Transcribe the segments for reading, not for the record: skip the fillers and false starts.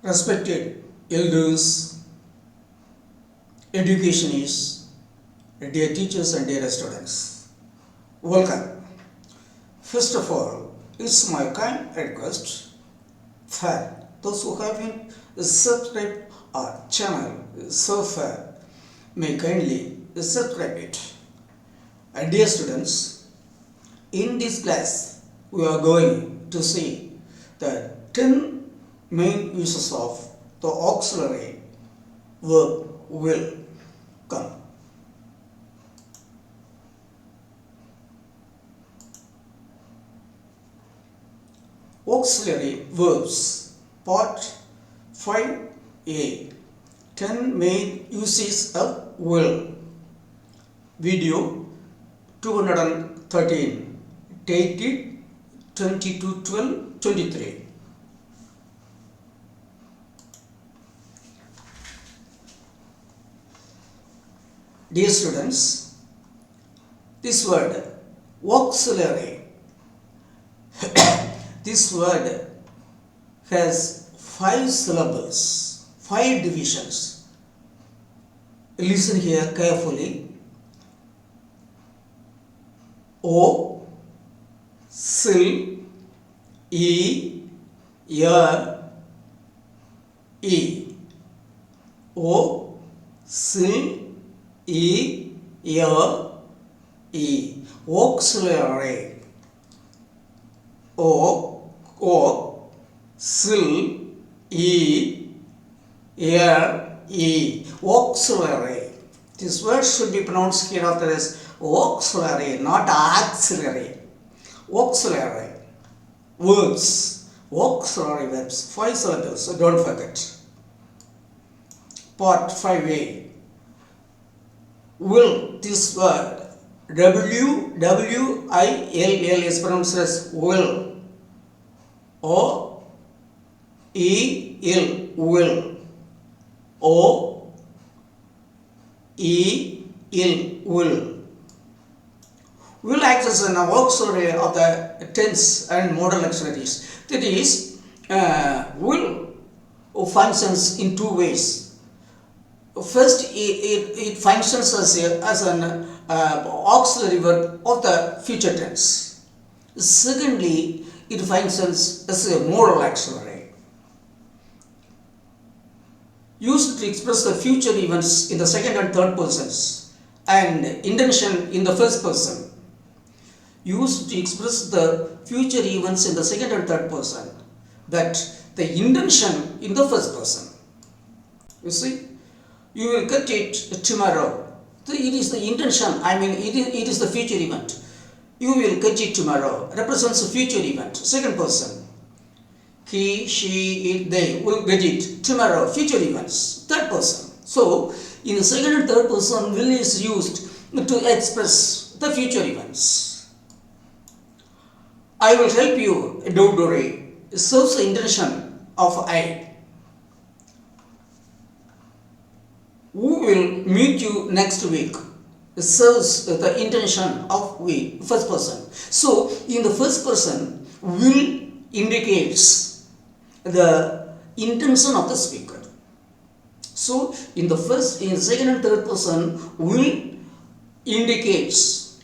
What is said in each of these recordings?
Respected elders, educationists, dear teachers and dear students, welcome. First of all, it's my kind request that those who haven't subscribed our channel so far may kindly subscribe it. Dear students, in this class we are going to see the 10 main uses of the auxiliary verb will come. Auxiliary verbs, part 5a, 10 main uses of will. Video 213, dated 22/12/23. Dear students, this word auxiliary, this word has 5 syllables, 5 divisions. Listen here carefully. O, sil, e, ya, e. O, sil, e, ya, e. Auxiliary. O, sil, e, ya, e. Auxiliary. This word should be pronounced here after as auxiliary, not auxiliary. Auxiliary words, auxiliary verbs, 5 syllables, so don't forget. Part 5a. Will, this word W-I-L-L is pronounced as will. O-E-L, will. O-E-L, will. Will acts as an auxiliary of the tense and modal auxiliaries. That is, will functions in 2 ways. First, it functions as an auxiliary verb of the future tense. Secondly, it functions as a modal auxiliary, used to express the future events in the second and third persons and intention in the first person. Used to express the future events in the second and third person, but the intention in the first person. You see, you will get it tomorrow. So it is the intention, it is the future event. You will get it tomorrow, represents a future event, second person. He, she, it, they will get it tomorrow, future events, third person. So, in the second and third person, will is used to express the future events. I will help you, don't worry. Serves the intention of I. Who will meet you next week serves the intention of we, first person. So, in the first person, will indicates the intention of the speaker. So, in the second and third person, will indicates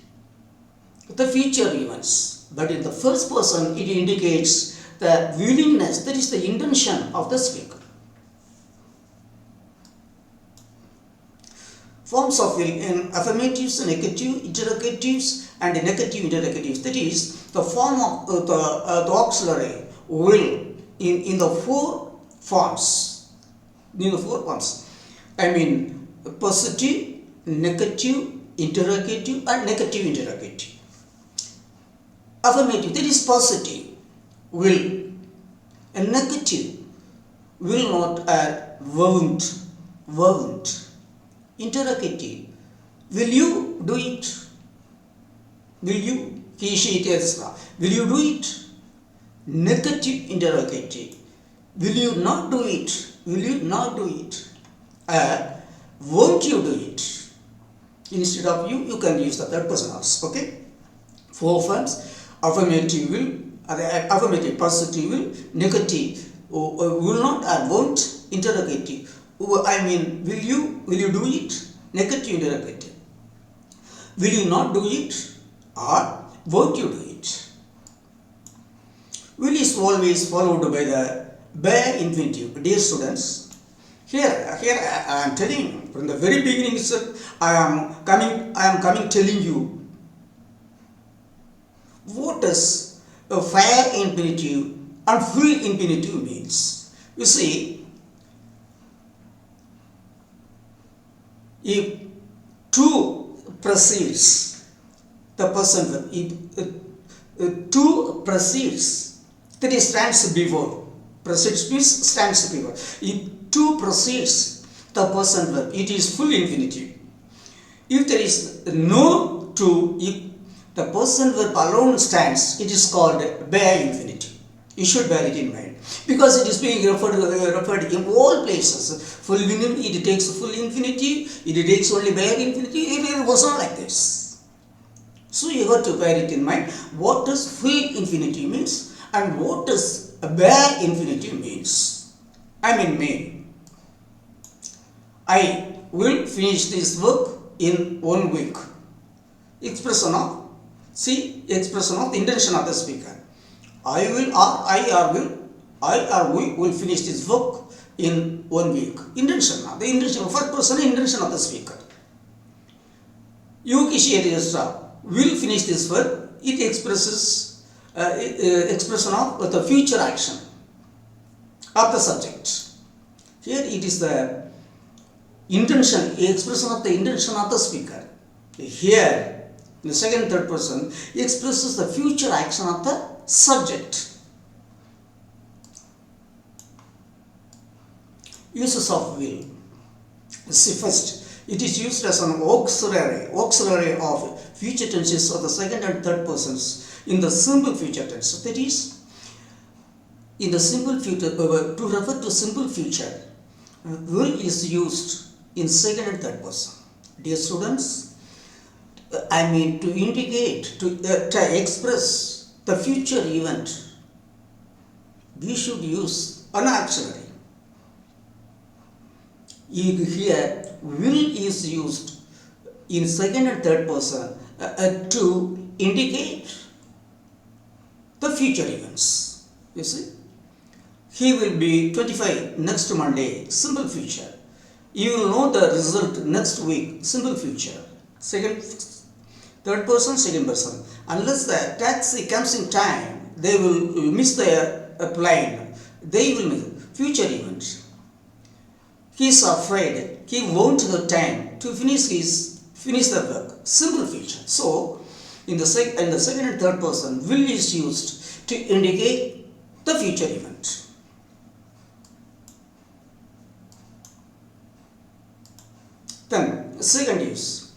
the future events. But in the first person, it indicates the willingness, that is the intention of the speaker. Forms of will in affirmatives, negative interrogatives, and negative interrogatives. That is, the form of the auxiliary will in the 4 forms. In the 4 forms. Positive, negative, interrogative, and negative interrogative. Affirmative, that is positive, will. And negative, will not add, won't. Interrogative, will you do it? Will you? He, she, it, etc. Will you do it? Negative interrogative, will you not do it? Will you not do it? Won't you do it? Instead of you, you can use the third person also. Okay? 4 forms: affirmative will, affirmative positive will, negative will not or won't, interrogative. I mean, will you do it? Negative interrogative. Will you not do it or won't you do it? Will is always followed by the bare infinitive. Dear students, here I am telling you from the very beginning itself, I am coming telling you what does a fair infinitive and full infinitive means. You see, if two precedes the person verb, if two precedes, that is stands before, precedes means stands before. If two precedes the person verb, it is full infinitive. If there is no two, if the person verb alone stands, it is called bare infinitive. You should bear it in mind, because it is being referred in all places. Full infinitive, it takes full infinitive, it takes only bare infinitive. It was not like this. So you have to bear it in mind. What does full infinitive means and what does a bare infinitive means? I mean me. I will finish this work in 1 week. Expression of, expression of the intention of the speaker. I or we will finish this work in 1 week. Intention of the intention, first person intention of the speaker. You will finish this work. It expresses expression of the future action of the subject. Here it is the intention, expression of the intention of the speaker. Here, in the second, third person, expresses the future action of the subject. Uses of will. See, first, it is used as an auxiliary of future tenses of the second and third persons in the simple future tense. That is, in the simple future, to refer to simple future, will is used in second and third person. Dear students, I mean to indicate, to express the future event, we should use an auxiliary. Here, will is used in second and third person to indicate the future events. You see, he will be 25 next Monday, simple future. You will know the result next week, simple future. Second, third person, second person. Unless the taxi comes in time, they will miss their plane. They will miss future events. He is afraid he won't have time to finish the work. Simple future. So, in the second and third person, will is used to indicate the future event. Then, second use,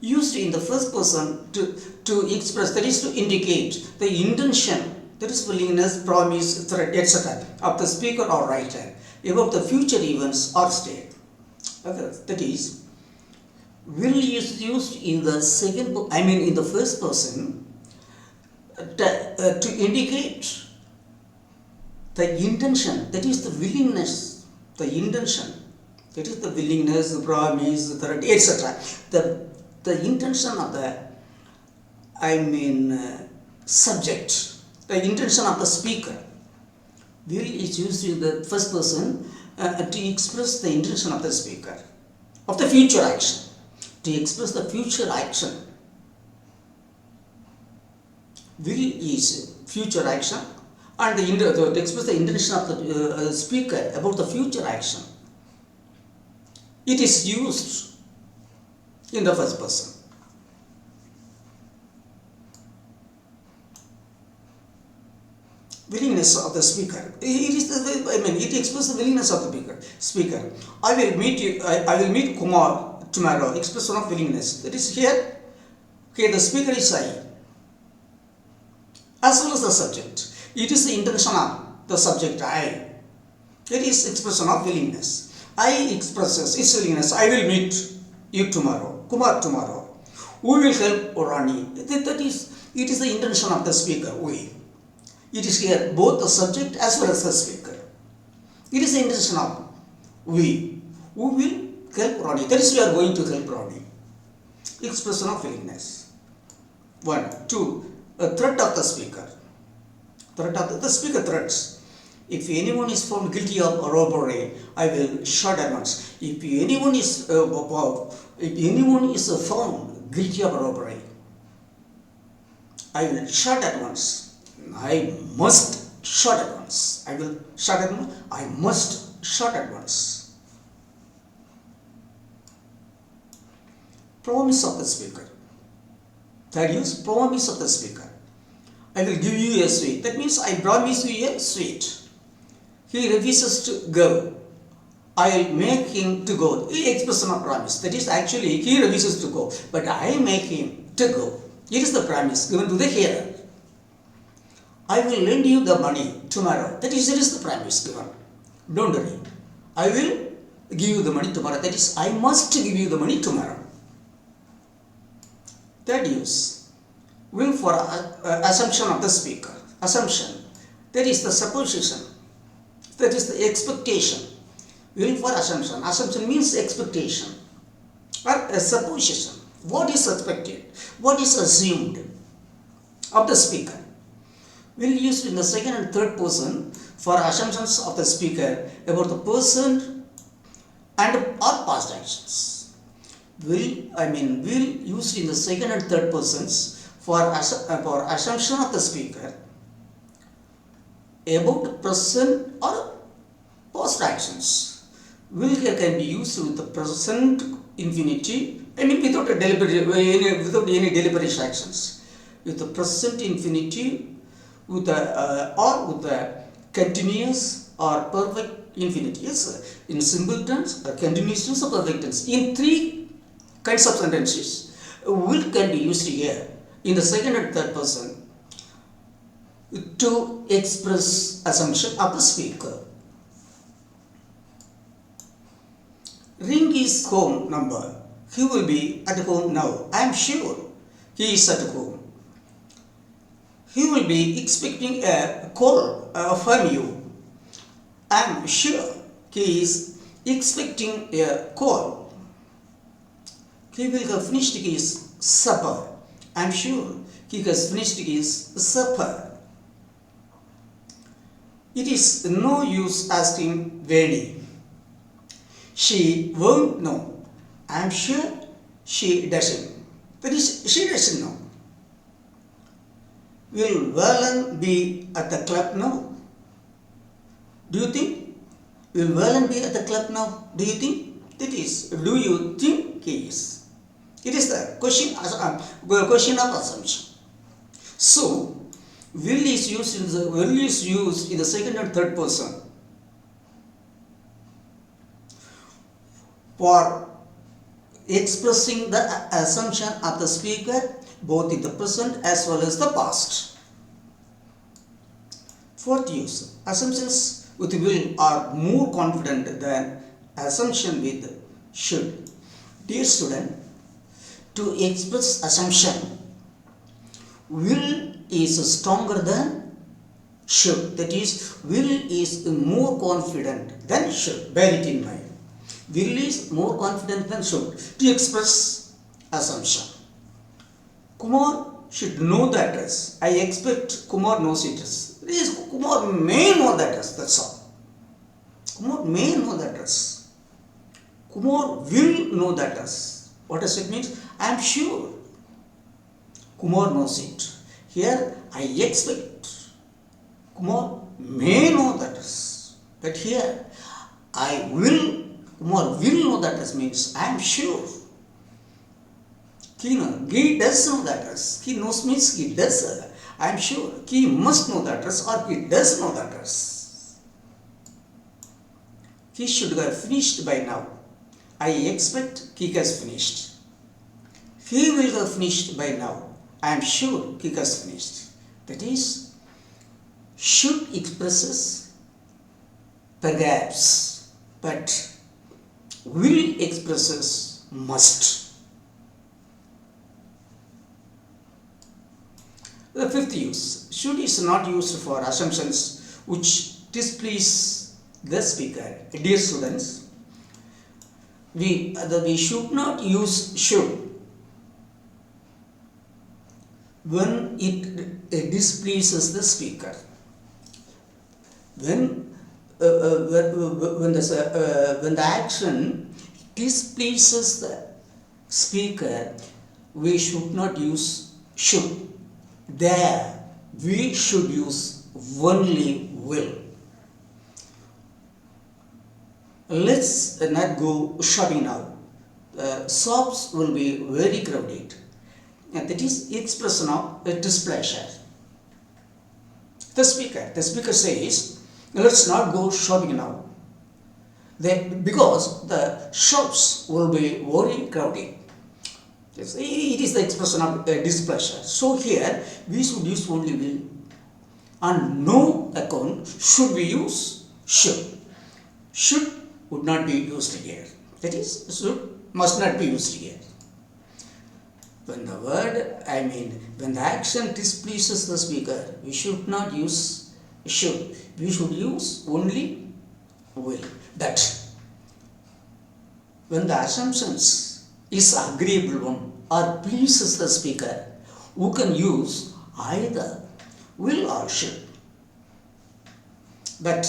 used in the first person to express, that is to indicate the intention, that is willingness, promise, threat, etc. of the speaker or writer about the future events or state. Okay. That is, will is used in the in the first person to indicate the intention, that is the willingness, the intention, that is the willingness, the promise, the threat, etc. The intention of the, subject, the intention of the speaker. Will is used in the first person to express the intention of the speaker, of the future action, to express the future action. Will is future action, and to express the intention of the speaker about the future action. It is used in the first person. Willingness of the speaker. It expresses the willingness of the speaker. I will meet Kumar tomorrow. Expression of willingness. That is here the speaker is I, as well as the subject. It is the intention of the subject I. It is expression of willingness. I expresses its willingness. I will meet you tomorrow, Kumar tomorrow. We will help Rani. It is the intention of the speaker, we. It is here both the subject as well as the speaker. It is the intention of we. Who will help Ronnie? That is, we are going to help Ronnie. Expression of willingness. 1. 2. A threat of the speaker. Threat of the speaker threats. If anyone is found guilty of robbery, I will shoot at once. If anyone is found guilty of robbery, I will shoot at once. I must shoot at once. I will shoot at once. I must shoot at once. Promise of the speaker. Third use, promise of the speaker. I will give you a sweet. That means I promise you a sweet. He refuses to go. I will make him to go. The expression of promise. That is, actually he refuses to go, but I make him to go. It is the promise given to the hearer. I will lend you the money tomorrow. That is the promise given. Don't worry. I will give you the money tomorrow. That is, I must give you the money tomorrow. Third use, will for assumption of the speaker. Assumption, that is the supposition, that is the expectation. Will for assumption. Assumption means expectation or a supposition. What is expected? What is assumed of the speaker? Will used in the second and third person for assumptions of the speaker about the person and or past actions. Will used in the second and third persons for assumption of the speaker about the present or past actions. Will here can be used with the present infinity, without any deliberate actions. With the present infinity, with the continuous or perfect infinity. Yes, in simple tense, continuous tense, or perfect tense. In three kinds of sentences, will can be used here in the second and third person to express assumption of the speaker. Ring his home number. He will be at home now. I am sure he is at home. He will be expecting a call from you. I am sure he is expecting a call. He will have finished his supper. I am sure he has finished his supper. It is no use asking Veni. She won't know. I am sure she doesn't. That is, she doesn't know. Will Verlon be at the club now? Do you think? Will Verlon be at the club now? Do you think? That is, do you think he is? It is the question of assumption. So, will is used in the second and third person for expressing the assumption of the speaker both in the present as well as the past. Fourth use, assumptions with will are more confident than assumption with should. Dear student, to express assumption, will is stronger than should. That is, will is more confident than should. Bear it in mind. Will is more confident than should to express assumption. Kumar should know the address. I expect Kumar knows it. Yes, Kumar may know the address. That's all. Kumar may know the address. Kumar will know the address. What does it mean? I am sure Kumar knows it. Here I expect Kumar may know the address. But here Kumar will know the address means I am sure. He does know the address. He knows means he does. I am sure. He must know the address or he does know the address. He should have finished by now. I expect he has finished. He will have finished by now. I am sure he has finished. That is, should expresses perhaps, but will expresses must. The fifth use, should is not used for assumptions which displease the speaker. Dear students, we should not use should when it displeases the speaker. When the action displeases the speaker, we should not use should. There, we should use only will. Let's not go shopping now. Shops will be very crowded. And that is expression of displeasure. The speaker says, let's not go shopping now. Because the shops will be very crowded. Yes, it is the expression of displeasure. So here we should use only will. On no account should we use should. Should would not be used here. That is, should must not be used here. When the action displeases the speaker, we should not use should. We should use only will. That when the assumptions is agreeable one or pleases the speaker, who can use either will or should. But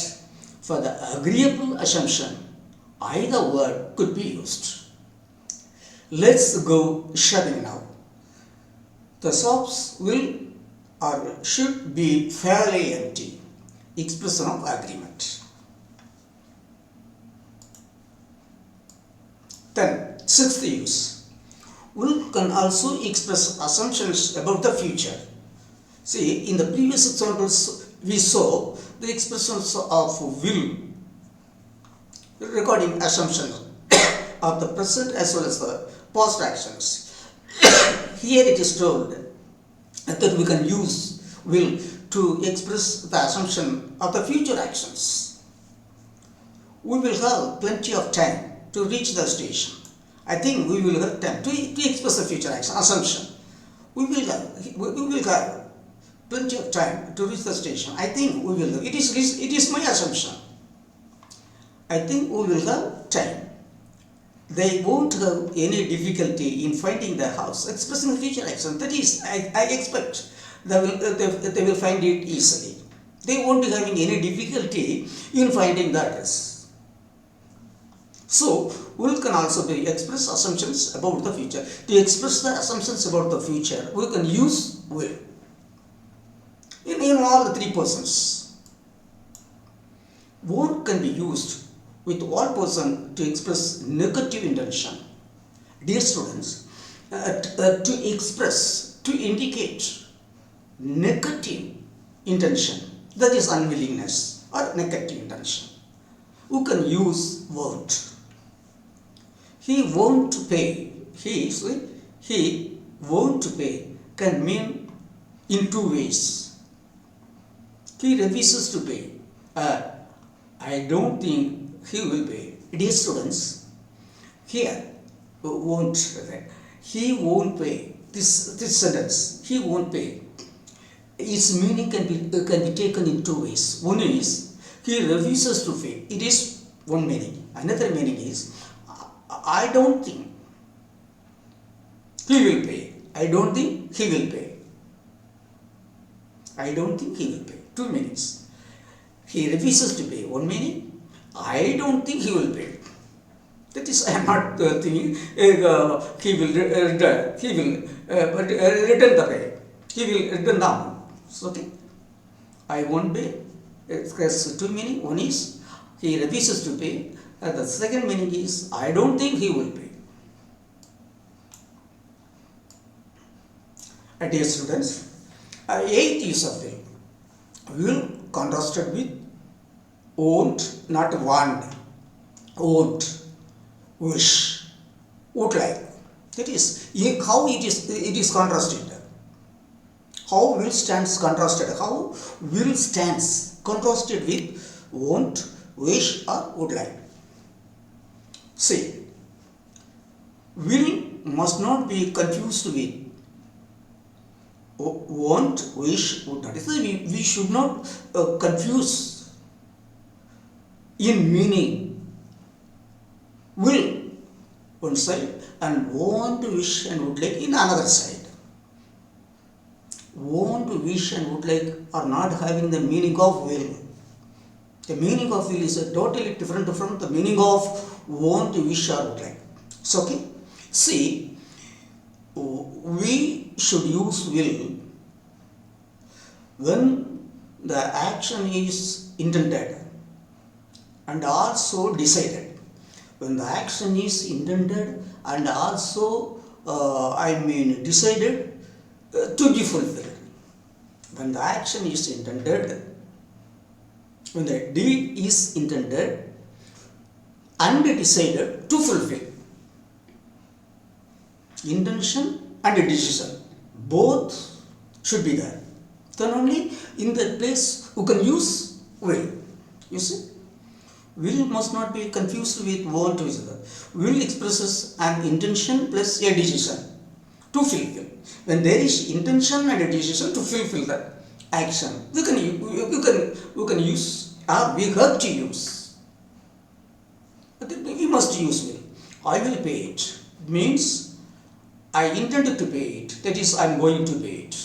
for the agreeable assumption, either word could be used. Let's go shopping now. The shops will or should be fairly empty. Expression of agreement. Then, sixth use. Will can also express assumptions about the future. See, in the previous examples, we saw the expressions of will recording assumptions of the present as well as the past actions. Here it is told that we can use will to express the assumption of the future actions. We will have plenty of time to reach the station. I think we will have time to express the future action assumption. We will have plenty of time to reach the station. I think we will have. It is my assumption. I think we will have time. They won't have any difficulty in finding the house. Expressing the future action. That is, I expect they will find it easily. They won't be having any difficulty in finding the address. So, will can also be express assumptions about the future. To express the assumptions about the future, we can use will. In all the three persons. Won't can be used with all person to express negative intention. Dear students, to express, to indicate negative intention, that is unwillingness or negative intention. Who can use won't? He won't pay. He won't pay can mean in two ways. He refuses to pay. I don't think he will pay. Dear students, here won't. He won't pay. This sentence, he won't pay. Its meaning can be taken in two ways. One is he refuses to pay. It is one meaning. Another meaning is I don't think he will pay. I don't think he will pay. I don't think he will pay. Two meanings. He refuses to pay. One meaning. I don't think he will pay. That is, I am not thinking he will return the pay. He will return the amount. Okay. I won't pay. It has two meanings. One is he refuses to pay. The second meaning is I don't think he will pay. Dear students, eighth use of will. Will contrasted with won't, not want, won't, wish, would like. That is how it is contrasted. How will stands contrasted? How will stands contrasted with won't, wish or would like. See, will must not be confused with want, wish, would not. We should not confuse in meaning, will one side and want, wish and would like in another side. Want, wish and would like are not having the meaning of will. The meaning of will is totally different from the meaning of want, wish or would like. So okay, see, we should use will when the action is intended and also decided. When the action is intended and also decided to be fulfilled. When the action is intended, when the deed is intended and decided to fulfill. Intention and decision both should be there. Then only in that place you can use will. You see, will must not be confused with want to each other. Will expresses an intention plus a decision to fulfill. When there is intention and a decision to fulfill the action, we can use, or we have to use. But we must use will. I will pay it means I intended to pay it. That is, I am going to pay it.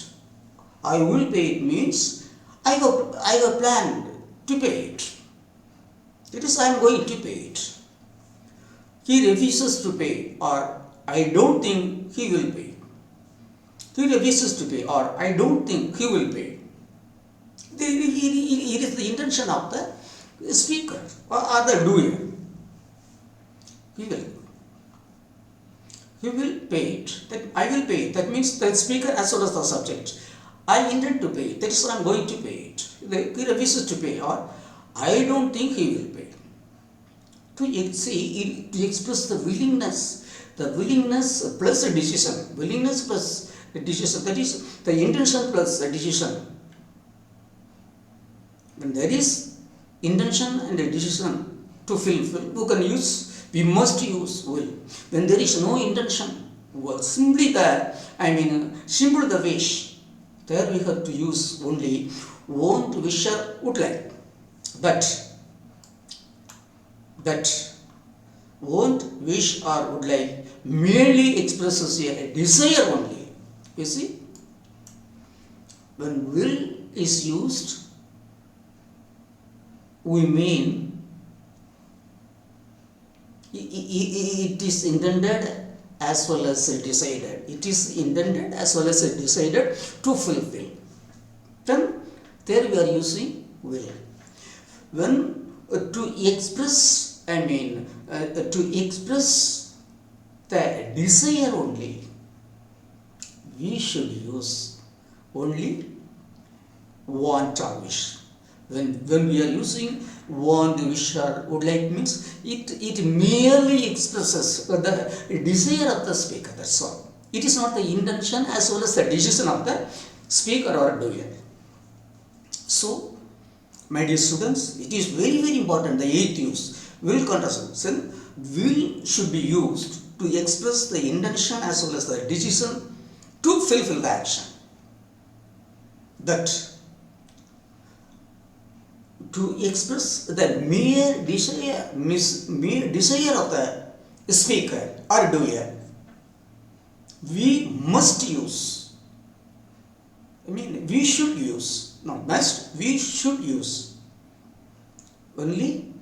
I will pay it means I have planned to pay it. That is, I am going to pay it. He refuses to pay, or I don't think he will pay. He refuses to pay, or I don't think he will pay. It is the intention of the speaker or the doer. He will pay it. That I will pay it. That means the speaker as well as the subject. I intend to pay it. That is why I am going to pay it. He refuses to pay, or I don't think he will pay. To express the willingness plus a decision. Willingness plus a decision. That is the intention plus a decision. When there is intention and a decision to fulfill, we must use will. When there is no intention, simply simple the wish, there we have to use only want, wish or would like. But want, wish or would like merely expresses a desire only. You see, when will is used, we mean it is intended as well as decided. It is intended as well as decided to fulfill. Then there we are using will. When to express, to express the desire only, we should use only want or wish. When we are using want, wish or would like means it merely expresses the desire of the speaker, that's all. It is not the intention as well as the decision of the speaker or doer. So, my dear students, it is very very important, the eighth use, will contraction. Will should be used to express the intention as well as the decision to fulfill the action. That to express the mere desire of the speaker or doer, we must use, we should use, not must, we should use only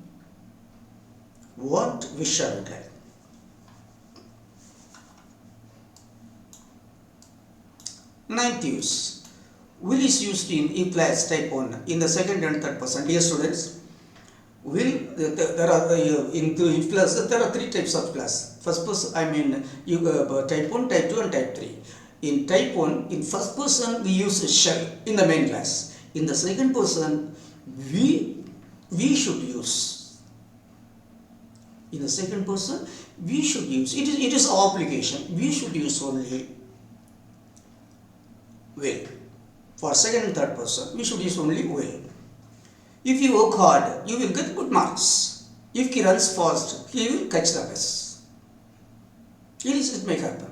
want, wish or would like. Ninth use. Will is used in if class type 1 in the second and third person. Dear students, will, there are in the if class there are three types of class. First person, type 1, type 2 and type 3. In type 1, in first person we use shall in the main class. In the second person we should use. In the second person we should use. It is our obligation. We should use only will. For second and third person, we should use only will. If you work hard, you will get good marks. If he runs fast, he will catch the bus. It may happen.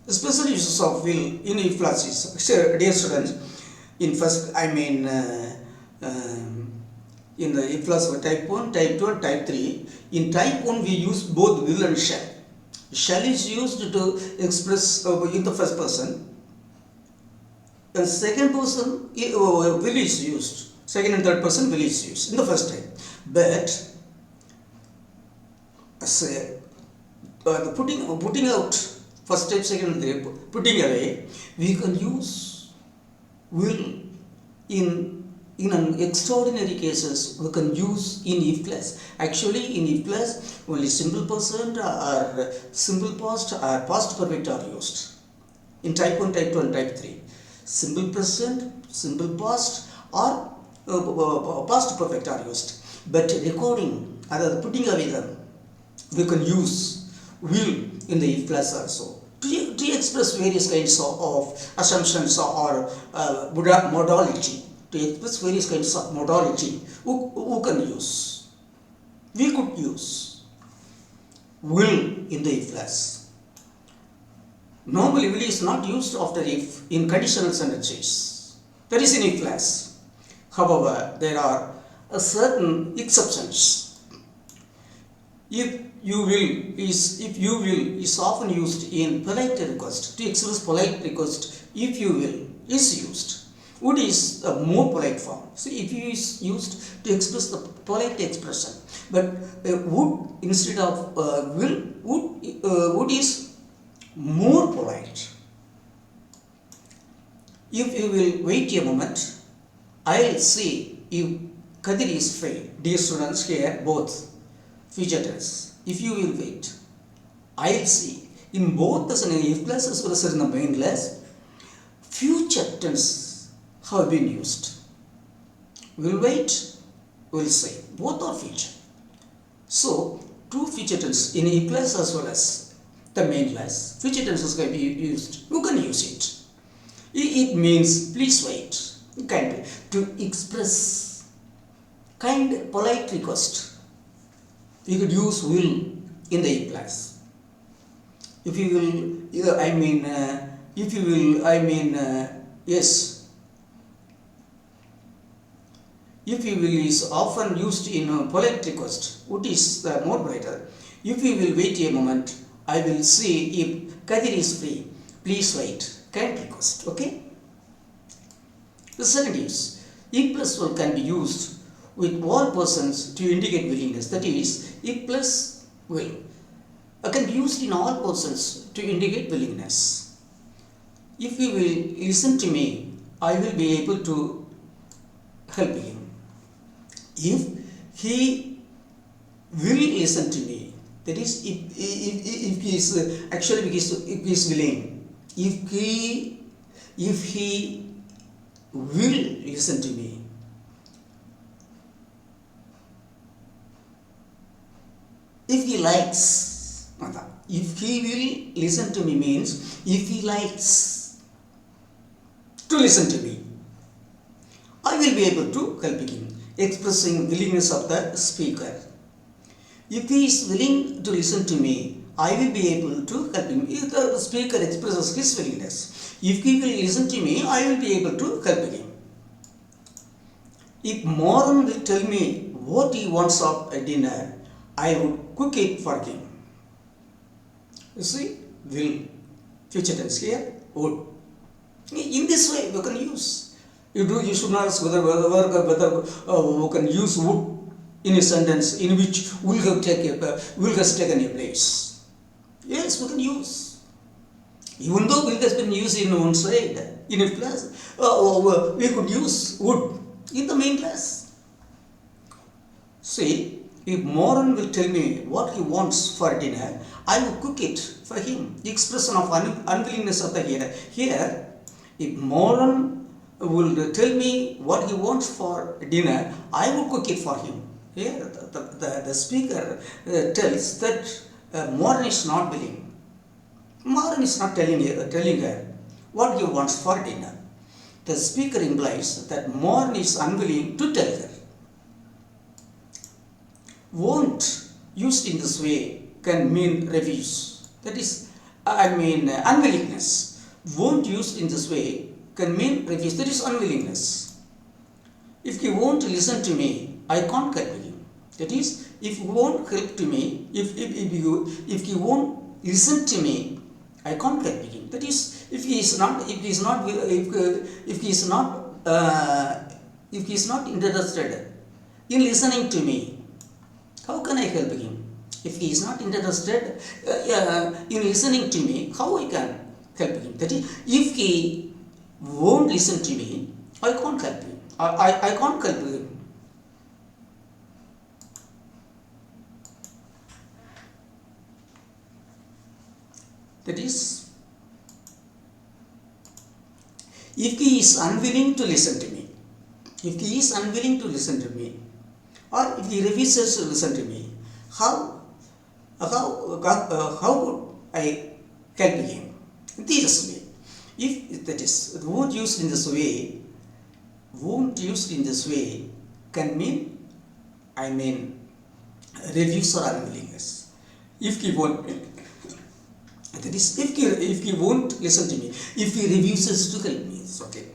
The special uses of will in if classes. Dear students, In first, in the if plus type 1, type 2 and type 3. In type 1 we use both will and shall. Shall is used to express in the first person. The second person will is used. Second and third person will is used in the first type. But say the putting out first type, second and third, putting away, we can use will in an extraordinary cases. We can use in if clause. Actually, in if clause only simple present or simple past or past perfect are used. In type 1, type 2 and type 3, simple present, simple past or past perfect are used. But recording, other putting away them, we can use will in the if clause also to express various kinds of assumptions or modality. To express various kinds of modality, who can use? We could use will in the if clause. Normally, will is not used after if in conditional sentences. That is in if clause. However, there are certain exceptions. If you will is often used in polite request. To express polite request, if you will is used. Would is a more polite form. So if you is used to express the polite expression, but would instead of will, would is more polite. If you will wait a moment, I'll see if Kadir is free. Dear students, here both future tense. If you will wait, I'll see. In both the scenarios, if clause as well as in the main clause, future tense have been used. We'll wait, we'll see. Both are future. So, two future tense in if clause as well as the main clause. Future tenses can be used. You can use it. It means please wait. Kind to express kind polite request. You could use will in the if clause. If you will, if you will, yes. If you will is often used in a polite request. What is more brighter? If you will wait a moment, I will see if Kadir is free. Please wait. Kind request. Okay? The second is, if plus will can be used with all persons to indicate willingness. That is, if plus will can be used in all persons to indicate willingness. If you will listen to me, I will be able to help him. If he will listen to me, that is, if he is actually because if he is willing, if he will listen to me, if he likes, if he will listen to me means if he likes to listen to me, I will be able to help him, expressing willingness of the speaker. If he is willing to listen to me, I will be able to help him. If the speaker expresses his willingness, if he will listen to me, I will be able to help him. If Moran will tell me what he wants of a dinner, I would cook it for him. You see, will, future tense here, would. In this way, we can use. You should not ask whether we can use would in a sentence in which will has taken a place. Yes, we can use. Even though will has been used in one side, in a class, we could use would in the main class. See, if Moran will tell me what he wants for dinner, I will cook it for him. The expression of unwillingness of the hearer. Here, if Moran will tell me what he wants for dinner, I will cook it for him. Here, the speaker tells that Moran is not willing. Moran is not telling her what he wants for dinner. The speaker implies that Moran is unwilling to tell her. Won't used in this way can mean refuse. That is, unwillingness. Won't used in this way can mean refuse. That is unwillingness. If he won't listen to me, I can't help him. That is, if he won't help to me, if he won't listen to me, I can't help him. That is, if he is not interested in listening to me, how can I help him? If he is not interested in listening to me, how I can help him? That is, if he won't listen to me, I can't help him. I can't help him. That is, if he is unwilling to listen to me, if he is unwilling to listen to me, or if he refuses to listen to me, how would I help him? This way. If that is, won't used in this way, can mean, refuse or unwillingness. If he won't, that is, if he won't listen to me, if he refuses to help me, it's okay.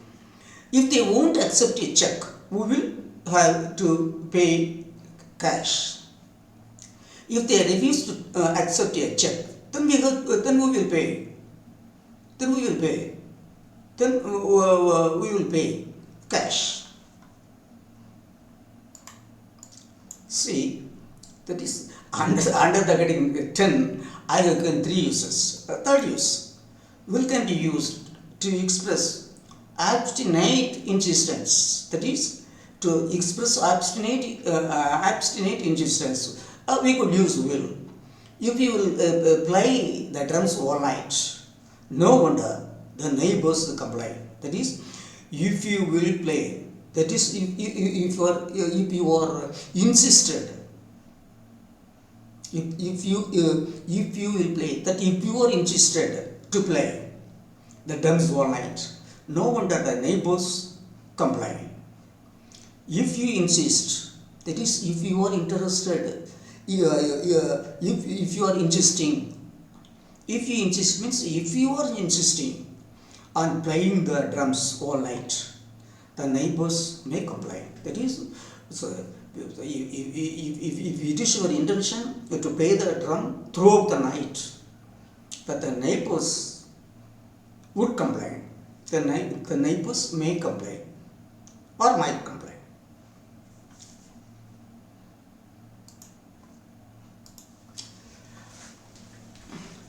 If they won't accept a check, we will have to pay cash. If they refuse to accept a check, then we will pay. Then we will pay cash. See, that is under the heading 10. I have given 3 uses. Third use, will can be used to express obstinate insistence. That is, to express obstinate insistence. We could use will. If you will play the drums all night, no wonder the neighbors will complain. That is, if you will play, that is, if you are insisted, if you will play, that if you are interested to play the drums all night, no wonder the neighbors complain. If you insist, that is, if you are interested, if you are insisting, if you insist means if you are insisting on playing the drums all night, the neighbors may complain. That is, so if it is your intention to play the drum throughout the night, that the neighbors would complain. The neighbors may complain or might complain.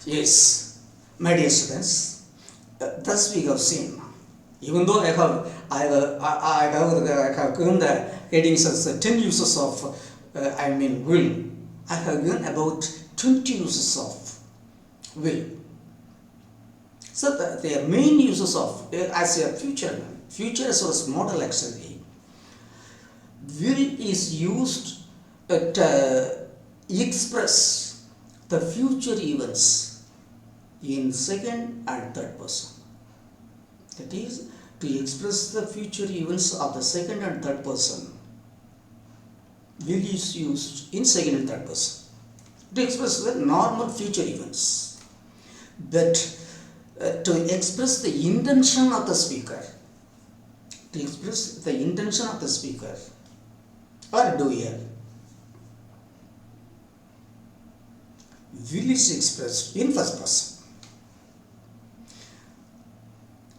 Yes, my dear students, thus we have seen. Even though I have given the headings as 10 uses of will, I have given about 20 uses of will. So the main uses of as a future as well as modal auxiliary, will is used to express the future events in second and third person. That is, to express the future events of the second and third person, will is used in second and third person to express the normal future events. But to express the intention of the speaker, or doer, will is expressed in first person.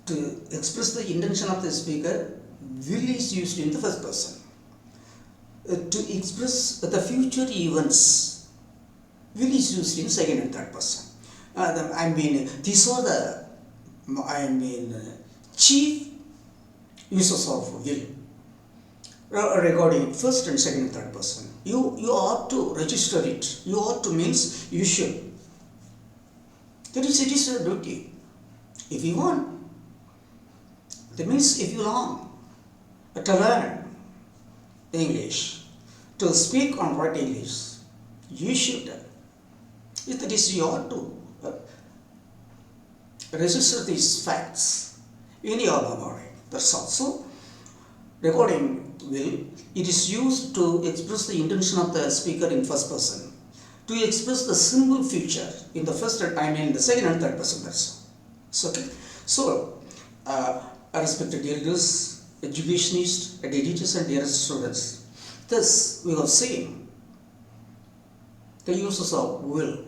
To express the intention of the speaker, will is used in the first person. To express the future events, will is used in second and third person. These are the chief uses of will regarding first and second and third person. You ought to register it. You ought to means you should. That is, it is your duty. If you want, that means if you long to learn English, to speak and write English, you should. That is, you ought to register these facts in your memory. That's also recording will. It is used to express the intention of the speaker in first person, to express the simple future in the first, the second and third person. That's so okay. So respected elders, educationists, editors, and dear students, thus we have seen the uses of will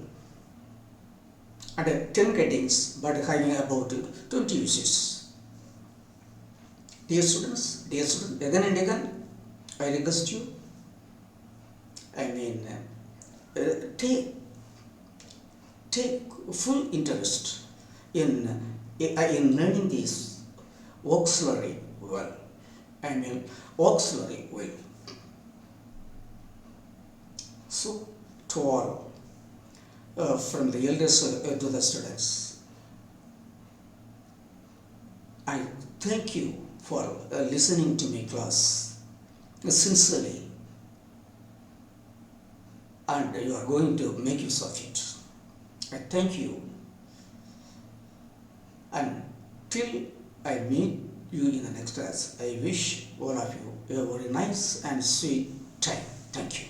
under 10 headings but having about 20 uses. Dear students, again and again, I request you, take full interest in learning this auxiliary well. Auxiliary well. So, to all, from the elders to the students, I thank you for listening to my class sincerely, and you are going to make use of it. I thank you, and till I meet you in the next class, I wish all of you a very nice and sweet time. Thank you.